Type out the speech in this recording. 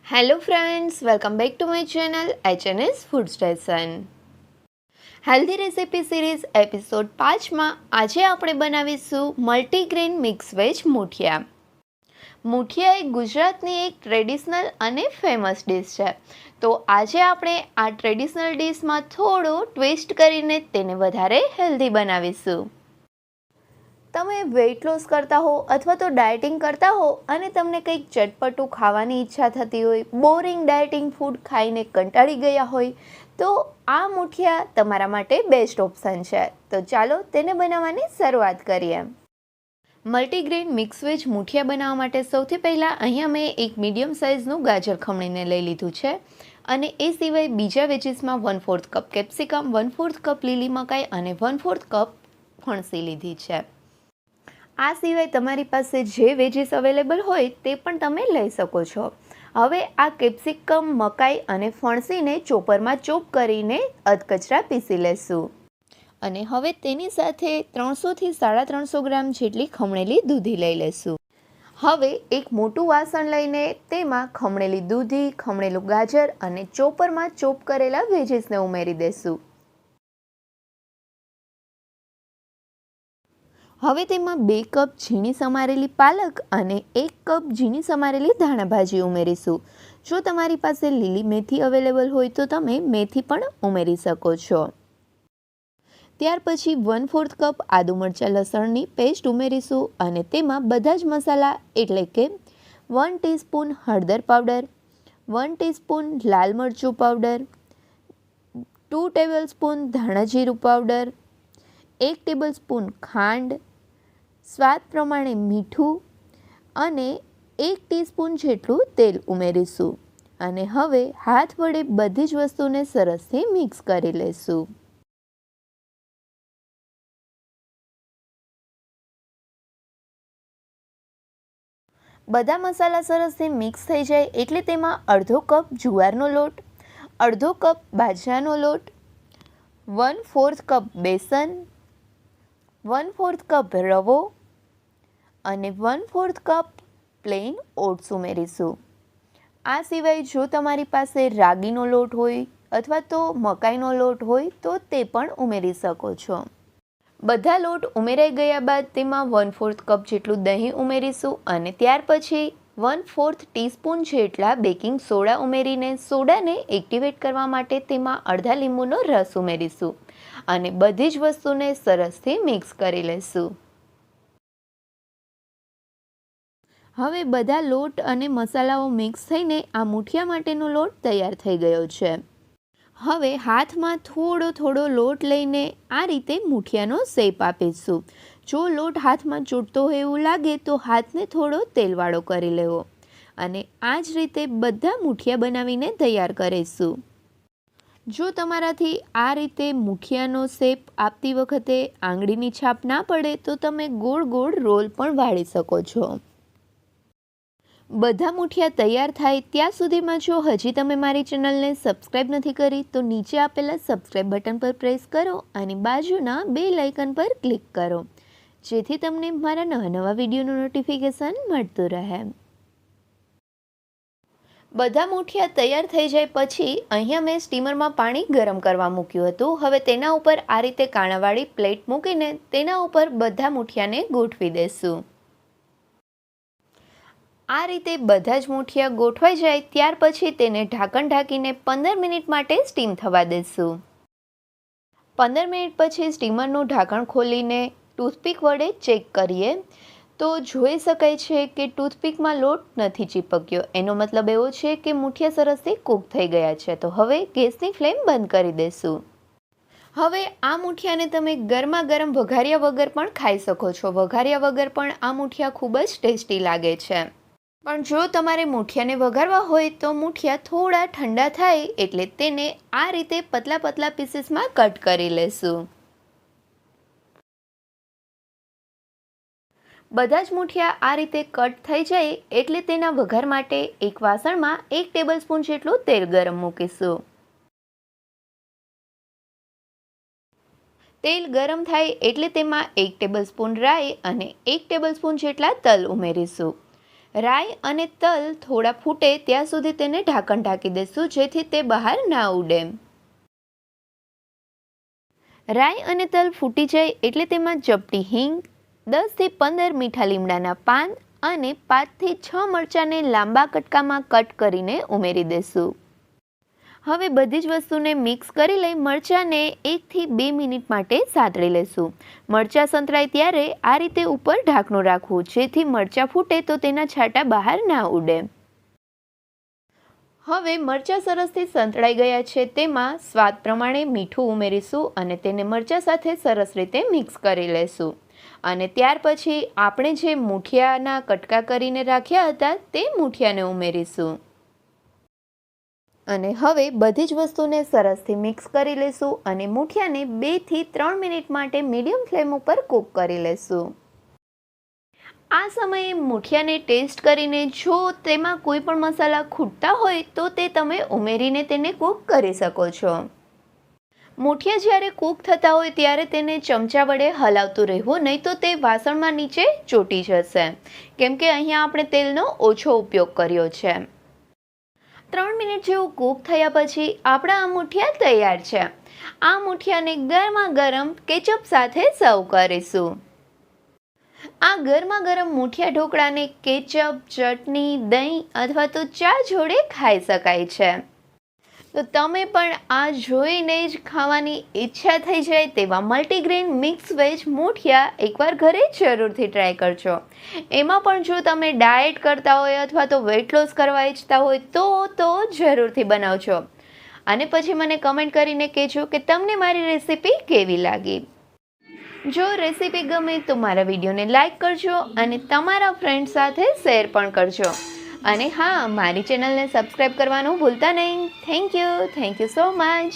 Hello friends, welcome back to my channel HNS food station. Healthy recipe series episode 5માં આજે આપણે બનાવીશું multigrain mix veg મુઠિયા. મુઠિયા એ ગુજરાતની એક ટ્રેડિશનલ અને ફેમસ ડિશ છે. તો આજે આપણે આ ટ્રેડિશનલ ડિશમાં થોડો ટ્વિસ્ટ કરીને તેને વધારે હેલ્ધી બનાવીશું. તમે વેઇટ લોસ કરતા હો અથવા તો ડાયટિંગ કરતા હો અને તમને કંઈક ચટપટું ખાવાની ઈચ્છા થતી હોય, બોરિંગ ડાયટિંગ ફૂડ ખાઈને કંટાળી ગયા હોય, તો આ મુઠિયા તમારા માટે બેસ્ટ ઓપ્શન છે. તો ચાલો તેને બનાવવાની શરૂઆત કરીએ. મલ્ટીગ્રેન મિક્સ વેજ મુઠિયા બનાવવા માટે સૌથી પહેલાં અહીંયા મેં એક મીડિયમ સાઇઝનું ગાજર ખમણીને લઈ લીધું છે અને એ સિવાય બીજા વેજીસમાં 1/4 કપ કેપ્સિકમ, 1/4 કપ લીલી મકાઈ અને 1/4 કપ ફણસી લીધી છે. આ સિવાય તમારી પાસે જે વેજીસ અવેલેબલ હોય તે પણ તમે લઈ શકો છો. હવે આ કેપ્સિકમ, મકાઈ અને ફણસીને ચોપરમાં ચોપ કરીને અધકચરા પીસી લેશું. અને હવે તેની સાથે 300થી 350 ગ્રામ જેટલી ખમણેલી દૂધી લઈ લેશું. હવે એક મોટું વાસણ લઈને તેમાં ખમણેલી દૂધી, ખમણેલું ગાજર અને ચોપરમાં ચોપ કરેલા વેજીસને ઉમેરી દેશું. હવે તેમાં 2 કપ ઝીણી સમારેલી પાલક અને 1 કપ ઝીણી સમારેલી ધાણા ભાજી ઉમેરીશું. જો તમારી પાસે લીલી મેથી અવેલેબલ હોય તો તમે મેથી પણ ઉમેરી શકો છો. ત્યાર પછી 1/4 કપ આદુ મરચાં લસણની પેસ્ટ ઉમેરીશું અને તેમાં બધા જ મસાલા એટલે કે 1 ટીસ્પૂન હળદર પાવડર, 1 ટીસ્પૂન લાલ મરચું પાવડર, 2 ટેબલસ્પૂન ધાણા જીરું પાવડર, 1 ટેબલસ્પૂન ખાંડ, સ્વાદ પ્રમાણે મીઠું અને 1 ટીસ્પૂન જેટલું તેલ ઉમેરીશું. અને હવે હાથ વડે બધી જ વસ્તુને સરસથી મિક્સ કરી લઈશું. બધા મસાલા સરસથી મિક્સ થઈ જાય એટલે તેમાં અડધો કપ જુવારનો લોટ, અડધો કપ બાજરાનો લોટ, 1/4 કપ બેસન, 1/4 કપ રવો અને 1/4 કપ પ્લેન ઓટ્સ ઉમેરીશું. આ સિવાય જો તમારી પાસે રાગીનો લોટ હોય અથવા તો મકાઈનો લોટ હોય તો તે પણ ઉમેરી શકો છો. બધા લોટ ઉમેરાઈ ગયા બાદ તેમાં 1/4 કપ જેટલું દહીં ઉમેરીશું અને ત્યાર પછી 1/4 ટીસ્પૂન જેટલા બેકિંગ સોડા ઉમેરીને સોડાને એક્ટિવેટ કરવા માટે તેમાં અડધા લીંબુનો રસ ઉમેરીશું અને બધી જ વસ્તુને સરસથી મિક્સ કરી લઈશું. હવે બધા લોટ અને મસાલાઓ મિક્સ થઈને આ મુઠિયા માટેનો લોટ તૈયાર થઈ ગયો છે. હવે હાથમાં થોડો લોટ લઈને આ રીતે મુઠિયાનો શેપ આપીશું. જો લોટ હાથમાં ચોંટતો હોય એવું લાગે તો હાથને થોડો તેલવાળો કરી લેવો અને આ જ રીતે બધા મુઠિયા બનાવીને તૈયાર કરીશું. જો તમારાથી આ રીતે મુઠિયાનો શેપ આપતી વખતે આંગળીની છાપ ના પડે તો તમે ગોળ રોલ પણ વાળી શકો છો. બધા મુઠિયા તૈયાર થાય ત્યાં સુધીમાં જો હજી તમે મારી ચેનલને સબસ્ક્રાઈબ નથી કરી તો નીચે આપેલા સબસ્ક્રાઈબ બટન પર પ્રેસ કરો અને બાજુના બેલ આઇકન પર ક્લિક કરો જેથી તમને મારા નવા વિડીયોનું નોટિફિકેશન મળતું રહે. બધા મુઠિયા તૈયાર થઈ જાય પછી અહીંયા મેં સ્ટીમરમાં પાણી ગરમ કરવા મૂક્યું હતું. હવે તેના ઉપર આ રીતે કાણાવાળી પ્લેટ મૂકીને તેના ઉપર બધા મુઠિયાને ગોઠવી દેશું. આ રીતે બધા જ મુઠિયા ગોઠવાઈ જાય ત્યાર પછી તેને ઢાંકણ ઢાંકીને 15 મિનિટ માટે સ્ટીમ થવા દેશું. 15 મિનિટ પછી સ્ટીમરનું ઢાંકણ ખોલીને ટૂથપીક વડે ચેક કરીએ તો જોઈ શકાય છે કે ટૂથપીકમાં લોટ નથી ચીપક્યો. એનો મતલબ એવો છે કે મુઠિયા સરસથી કૂક થઈ ગયા છે. તો હવે ગેસની ફ્લેમ બંધ કરી દેશું. હવે આ મુઠિયાને તમે ગરમા ગરમ વઘાર્યા વગર પણ ખાઈ શકો છો. વઘાર્યા વગર પણ આ મુઠિયા ખૂબ જ ટેસ્ટી લાગે છે. પણ જો તમારે મુઠિયાને વઘારવા હોય તો મુઠિયા થોડા ઠંડા થાય એટલે તેને આ રીતે પતલા પીસીસમાં કટ કરી લેશું. બધા જ મુઠિયા આ રીતે કટ થઈ જાય એટલે તેના વઘાર માટે એક વાસણમાં 1 ટેબલસ્પૂન જેટલું તેલ ગરમ મૂકીશું. તેલ ગરમ થાય એટલે તેમાં 1 ટેબલસ્પૂન રાઈ અને 1 ટેબલસ્પૂન જેટલા તલ ઉમેરીશું. રાઈ અને તલ થોડા ફૂટે ત્યાં સુધી તેને ઢાંકણ ઢાંકી દઈશું, જેથી તે બહાર ના ઉડે. રાઈ અને તલ ફૂટી જાય એટલે તેમાં ચપટી હિંગ, 10 થી 15 મીઠા લીમડાના પાન અને 5 થી 6 મરચાંને લાંબા કટકામાં કટ કરીને ઉમેરી દઈશું. હવે બધી જ વસ્તુને મિક્સ કરી લઈ મરચાંને 1 થી 2 મિનિટ માટે સાતળી લેશું. મરચાં સંતળાય ત્યારે આ રીતે ઉપર ઢાંકણું રાખવું, જેથી મરચાં ફૂટે તો તેના છાંટા બહાર ના ઉડે. હવે મરચાં સરસથી સંતળાઈ ગયા છે, તેમાં સ્વાદ પ્રમાણે મીઠું ઉમેરીશું અને તેને મરચાં સાથે સરસ રીતે મિક્સ કરી લેશું. અને ત્યાર પછી આપણે જે મૂઠિયાના કટકા કરીને રાખ્યા હતા તે મૂઠિયાને ઉમેરીશું. અને હવે બધી જ વસ્તુને સરસથી મિક્સ કરી લેશું અને મૂઠિયાને 2 થી 3 મિનિટ માટે મીડિયમ ફ્લેમ ઉપર કૂક કરી લેશું. આ સમયે મૂઠિયાને ટેસ્ટ કરીને જો તેમાં કોઈ પણ મસાલા ખૂટતા હોય તો તે તમે ઉમેરીને તેને કૂક કરી શકો છો. મૂઠિયા જ્યારે કૂક થતા હોય ત્યારે તેને ચમચા વડે હલાવતું રહેવું, નહીં તો તે વાસણમાં નીચે ચોંટી જશે, કેમ કે અહીંયા આપણે તેલનો ઓછો ઉપયોગ કર્યો છે. 3 મિનિટ જેવું કૂક થયા પછી આપણા આ મૂઠિયા તૈયાર છે. આ મૂઠિયાને ગરમા ગરમ કેચઅપ સાથે સર્વ કરીશું. આ ગરમા ગરમ મૂઠિયા ઢોકળાને કેચઅપ, ચટણી, દહીં અથવા તો ચા જોડે ખાઈ શકાય છે. તો તમે પણ આ જોઈને જ ખાવાની ઈચ્છા થઈ જાય તેવા મલ્ટીગ્રેન મિક્સ વેજ મૂઠિયા એકવાર ઘરે જરૂરથી ટ્રાય કરજો. એમાં પણ જો તમે ડાયટ કરતા હોય અથવા તો વેઇટ લોસ કરવા ઈચ્છતા હોય તો જરૂરથી બનાવજો. અને પછી મને કમેન્ટ કરીને કહેજો કે તમને મારી રેસીપી કેવી લાગી. જો રેસીપી ગમે તો મારા વિડીયોને લાઈક કરજો અને તમારા ફ્રેન્ડ સાથે શેર પણ કરજો. અને હા, મારી ચેનલને સબસ્ક્રાઈબ કરવાનું ભૂલતા નહીં. Thank you so much.